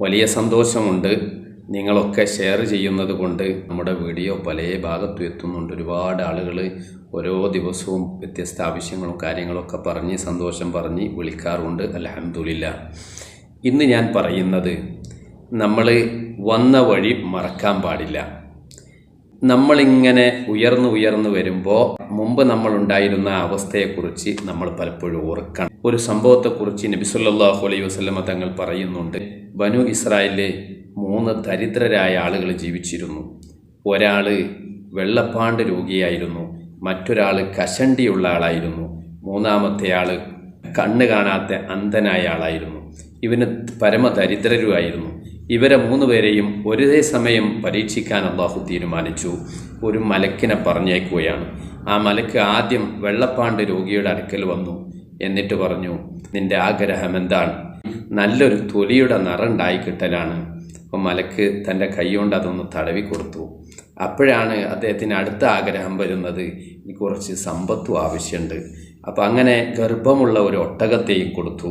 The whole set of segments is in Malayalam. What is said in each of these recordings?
വലിയ സന്തോഷമുണ്ട്. നിങ്ങളൊക്കെ ഷെയർ ചെയ്യുന്നത് കൊണ്ട് നമ്മുടെ വീഡിയോ പല ഭാഗത്തും എത്തുന്നുണ്ട്. ഒരുപാട് ആളുകൾ ഓരോ ദിവസവും വ്യത്യസ്ത ആവശ്യങ്ങളും കാര്യങ്ങളൊക്കെ പറഞ്ഞ് സന്തോഷം പറഞ്ഞ് വിളിക്കാറുണ്ട്. അൽഹംദുലില്ലാഹ്. ഇന്ന് ഞാൻ പറയുന്നത്, നമ്മൾ വന്ന വഴി മറക്കാൻ പാടില്ല. നമ്മളിങ്ങനെ ഉയർന്നു വരുമ്പോൾ മുമ്പ് നമ്മളുണ്ടായിരുന്ന അവസ്ഥയെക്കുറിച്ച് നമ്മൾ പലപ്പോഴും ഓർക്കണം. ഒരു സംഭവത്തെക്കുറിച്ച് നബി സല്ലല്ലാഹു അലൈഹി വസല്ലമ തങ്ങൾ പറയുന്നുണ്ട്. ബനു ഇസ്രായേലിലെ 3 ദരിദ്രരായ ആളുകൾ ജീവിച്ചിരുന്നു. ഒരാൾ വെള്ളപ്പാണ്ട് രോഗിയായിരുന്നു, മറ്റൊരാൾ കഷണ്ടിയുള്ള ആളായിരുന്നു, മൂന്നാമത്തെ ആൾ കണ്ണ് കാണാത്ത അന്ധനായ ആളായിരുന്നു. ഇവന് പരമദരിദ്രരുമായിരുന്നു. ഇവരെ 3 പേരെയും ഒരേ സമയം പരീക്ഷിക്കാൻ അല്ലാഹു തീരുമാനിച്ചു. ഒരു മലക്കിനെ പറഞ്ഞേക്കുകയാണ്. ആ മലക്ക് ആദ്യം വെള്ളപ്പാണ്ട് രോഗിയുടെ അടുക്കൽ വന്നു. എന്നിട്ട് പറഞ്ഞു, നിന്റെ ആഗ്രഹം എന്താണ്? നല്ലൊരു തൊലിയുടെ നിറണ്ടായി കിട്ടലാണ്. അപ്പോൾ മലക്ക് തൻ്റെ കൈകൊണ്ട് അതൊന്ന് തടവി കൊടുത്തു. അപ്പോഴാണ് അദ്ദേഹത്തിന് അടുത്ത ആഗ്രഹം വരുന്നത്, എനിക്ക് കുറച്ച് സമ്പത്തും ആവശ്യമുണ്ട്. അപ്പോൾ അങ്ങനെ ഗർഭമുള്ള ഒരു ഒട്ടകത്തെയും കൊടുത്തു.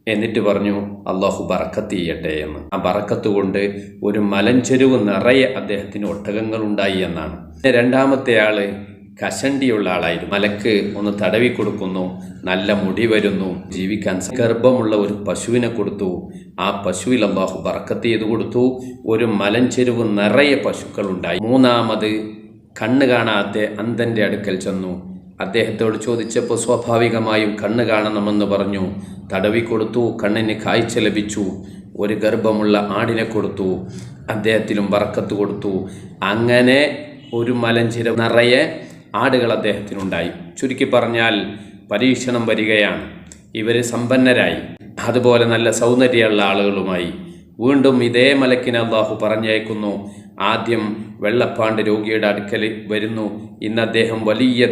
എന്നിട്ട് പറഞ്ഞു, അല്ലാഹു ബറക്കത്ത് ചെയ്യട്ടെ എന്ന്. ആ ബറക്കത്ത് കൊണ്ട് ഒരു മലഞ്ചെരുവ് നിറയെ അദ്ദേഹത്തിന് ഒട്ടകങ്ങളുണ്ടായി എന്നാണ്. രണ്ടാമത്തെ ആള് കഷണ്ടിയുള്ള ആളായിരുന്നു. മലക്ക് ഒന്ന് തടവി കൊടുക്കുന്നു, നല്ല മുടി വരുന്നു, ജീവിക്കാൻ ഗർഭമുള്ള ഒരു പശുവിനെ കൊടുത്തു. ആ പശുവിൽ അല്ലാഹു ബറക്കത്ത് ചെയ്ത് കൊടുത്തു. ഒരു മലഞ്ചെരുവ് നിറയെ പശുക്കളുണ്ടായി. മൂന്നാമത് കണ്ണ് കാണാത്ത അന്ധൻ്റെ അടുക്കൽ ചെന്നു. അദ്ദേഹത്തോട് ചോദിച്ചപ്പോൾ സ്വാഭാവികമായും കണ്ണ് കാണണമെന്ന് പറഞ്ഞു. തടവി കൊടുത്തു, കണ്ണിന് കാഴ്ച ലഭിച്ചു. ഒരു ഗർഭമുള്ള ആടിനെ കൊടുത്തു, അദ്ദേഹത്തിലും ബറക്കത്ത് കൊടുത്തു. അങ്ങനെ ഒരു മലഞ്ചെരുവ് നിറയെ ആടുകൾ അദ്ദേഹത്തിനുണ്ടായി. ചുരുക്കി പറഞ്ഞാൽ പരീക്ഷണം വരികയാണ്. ഇവർ സമ്പന്നരായി, അതുപോലെ നല്ല സൗന്ദര്യമുള്ള ആളുകളുമായി. വീണ്ടും ഇതേ മലക്കിനെ അല്ലാഹു പറഞ്ഞയക്കുന്നു. ആദ്യം വെള്ളപ്പാണ്ട് രോഗിയുടെ അടുക്കൽ വരുന്നു. ഇന്ന് അദ്ദേഹം വലിയ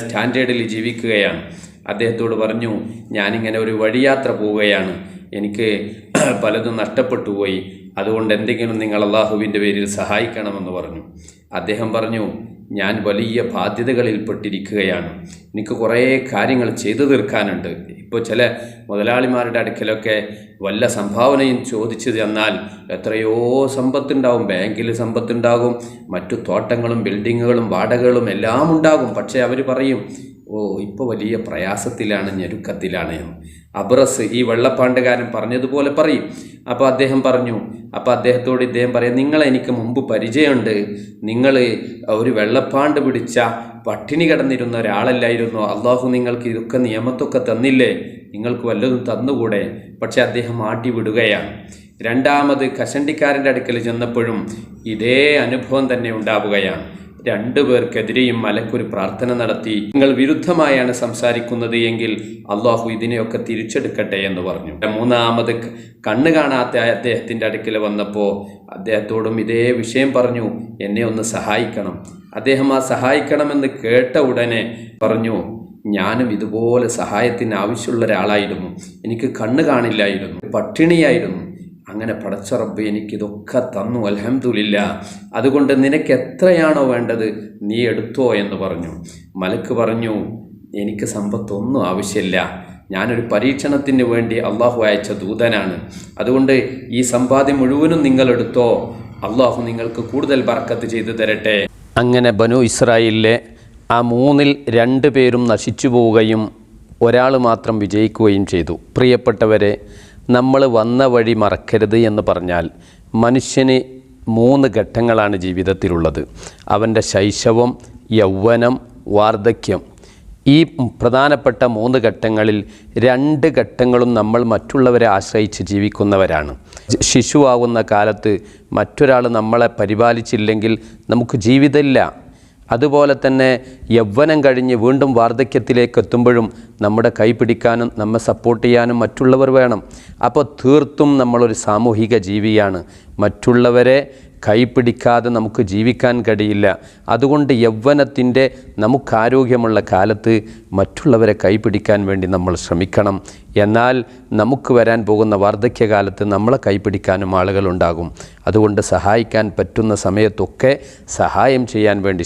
സ്റ്റാൻഡേർഡിൽ ജീവിക്കുകയാണ്. അദ്ദേഹത്തോട് പറഞ്ഞു, ഞാനിങ്ങനെ ഒരു വഴിയാത്ര പോവുകയാണ്, എനിക്ക് പലതും നഷ്ടപ്പെട്ടു പോയി, അതുകൊണ്ട് എന്തെങ്കിലും നിങ്ങൾ അല്ലാഹുവിൻ്റെ പേരിൽ സഹായിക്കണമെന്ന് പറഞ്ഞു. അദ്ദേഹം പറഞ്ഞു, ഞാൻ വലിയ ബാധ്യതകളിൽപ്പെട്ടിരിക്കുകയാണ്, എനിക്ക് കുറേ കാര്യങ്ങൾ ചെയ്തു തീർക്കാനുണ്ട്. ഇപ്പോൾ ചില മുതലാളിമാരുടെ അടുക്കലൊക്കെ വല്ല സംഭാവനയും ചോദിച്ചു തന്നാൽ എത്രയോ സമ്പത്തുണ്ടാവും, ബാങ്കിൽ സമ്പത്തുണ്ടാകും, മറ്റു തോട്ടങ്ങളും ബിൽഡിങ്ങുകളും വാടകകളും എല്ലാം ഉണ്ടാകും. പക്ഷേ അവർ പറയും, ഇപ്പോൾ വലിയ പ്രയാസത്തിലാണ്, ഞെരുക്കത്തിലാണ് എന്ന്. അബ്രസ്, ഈ വെള്ളപ്പാണ്ടുകാരൻ പറഞ്ഞതുപോലെ പറയും. അപ്പോൾ അദ്ദേഹം പറഞ്ഞു, അപ്പോൾ അദ്ദേഹത്തോട് ഇദ്ദേഹം പറയാം, നിങ്ങളെനിക്ക് മുമ്പ് പരിചയമുണ്ട്, നിങ്ങൾ ഒരു വെള്ളപ്പാണ്ട് പിടിച്ച പട്ടിണി കിടന്നിരുന്ന ഒരാളല്ലായിരുന്നോ? അല്ലാഹു നിങ്ങൾക്ക് ഇതൊക്കെ നിയമത്തൊക്കെ തന്നില്ലേ? നിങ്ങൾക്ക് വല്ലതും തന്നുകൂടെ? പക്ഷെ അദ്ദേഹം ആട്ടി വിടുകയാണ്. രണ്ടാമത് കഷണ്ടിക്കാരൻ്റെ അടുക്കൽ ചെന്നപ്പോഴും ഇതേ അനുഭവം തന്നെ ഉണ്ടാവുകയാണ്. 2 പേർക്കെതിരെയും മലക്കൊരു പ്രാർത്ഥന നടത്തി, നിങ്ങൾ വിരുദ്ധമായാണ് സംസാരിക്കുന്നത് എങ്കിൽ അല്ലാഹു ഇതിനെയൊക്കെ തിരിച്ചെടുക്കട്ടെ എന്ന് പറഞ്ഞു. മൂന്നാമത് കണ്ണ് കാണാത്ത അദ്ദേഹത്തിൻ്റെ അടുക്കൽ വന്നപ്പോൾ അദ്ദേഹത്തോടും ഇതേ വിഷയം പറഞ്ഞു, എന്നെ ഒന്ന് സഹായിക്കണം. അദ്ദേഹം ആ സഹായിക്കണമെന്ന് കേട്ട ഉടനെ പറഞ്ഞു, ഞാനും ഇതുപോലെ സഹായത്തിന് ആവശ്യമുള്ള ഒരാളായിരുന്നു, എനിക്ക് കണ്ണ് കാണില്ലായിരുന്നു, പട്ടിണിയായിരുന്നു. അങ്ങനെ പടച്ച റബ്ബ് എനിക്കിതൊക്കെ തന്നു, അൽഹംദുലില്ലാഹ്. അതുകൊണ്ട് നിനക്ക് എത്രയാണോ വേണ്ടത് നീ എടുത്തോ എന്ന് പറഞ്ഞു. മലക്ക് പറഞ്ഞു, എനിക്ക് സമ്പത്തൊന്നും ആവശ്യമില്ല, ഞാനൊരു പരീക്ഷണത്തിന് വേണ്ടി അല്ലാഹു അയച്ച ദൂതനാണ്, അതുകൊണ്ട് ഈ സമ്പാദ്യം മുഴുവനും നിങ്ങൾ എടുത്തോ, അല്ലാഹു നിങ്ങൾക്ക് കൂടുതൽ ബർക്കത്ത് ചെയ്തു തരട്ടെ. അങ്ങനെ ബനു ഇസ്രായേലിലെ ആ 3-ൽ 2 പേരും നശിച്ചു പോവുകയും ഒരാൾ മാത്രം വിജയിക്കുകയും ചെയ്തു. പ്രിയപ്പെട്ടവരെ, നമ്മൾ വന്ന വഴി മറക്കരുത് എന്ന് പറഞ്ഞാൽ, മനുഷ്യന് 3 ഘട്ടങ്ങളാണ് ജീവിതത്തിലുള്ളത്. അവൻ്റെ ശൈശവം, യൗവനം, വാർദ്ധക്യം. ഈ പ്രധാനപ്പെട്ട 3 ഘട്ടങ്ങളിൽ 2 ഘട്ടങ്ങളും നമ്മൾ മറ്റുള്ളവരെ ആശ്രയിച്ച് ജീവിക്കുന്നവരാണ്. ശിശുവാകുന്ന കാലത്ത് മറ്റൊരാൾ നമ്മളെ പരിപാലിച്ചില്ലെങ്കിൽ നമുക്ക് ജീവിതമില്ല. അതുപോലെ തന്നെ യൗവനം കഴിഞ്ഞ് വീണ്ടും വാർദ്ധക്യത്തിലേക്ക് എത്തുമ്പോഴും നമ്മുടെ കൈ പിടിക്കാനും നമ്മെ സപ്പോർട്ട് ചെയ്യാനും മറ്റുള്ളവർ വേണം. അപ്പോൾ തീർത്തും നമ്മളൊരു സാമൂഹിക ജീവിയാണ്. മറ്റുള്ളവരെ കൈപിടിക്കാതെ നമുക്ക് ജീവിക്കാൻ കഴിയില്ല. അതുകൊണ്ട് യൗവനത്തിൻ്റെ നമുക്കാരോഗ്യമുള്ള കാലത്ത് മറ്റുള്ളവരെ കൈപിടിക്കാൻ വേണ്ടി നമ്മൾ ശ്രമിക്കണം. എന്നാൽ നമുക്ക് വരാൻ പോകുന്ന വാർദ്ധക്യകാലത്ത് നമ്മളെ കൈപിടിക്കാനും ആളുകളുണ്ടാകും. അതുകൊണ്ട് സഹായിക്കാൻ പറ്റുന്ന സമയത്തൊക്കെ സഹായം ചെയ്യാൻ വേണ്ടി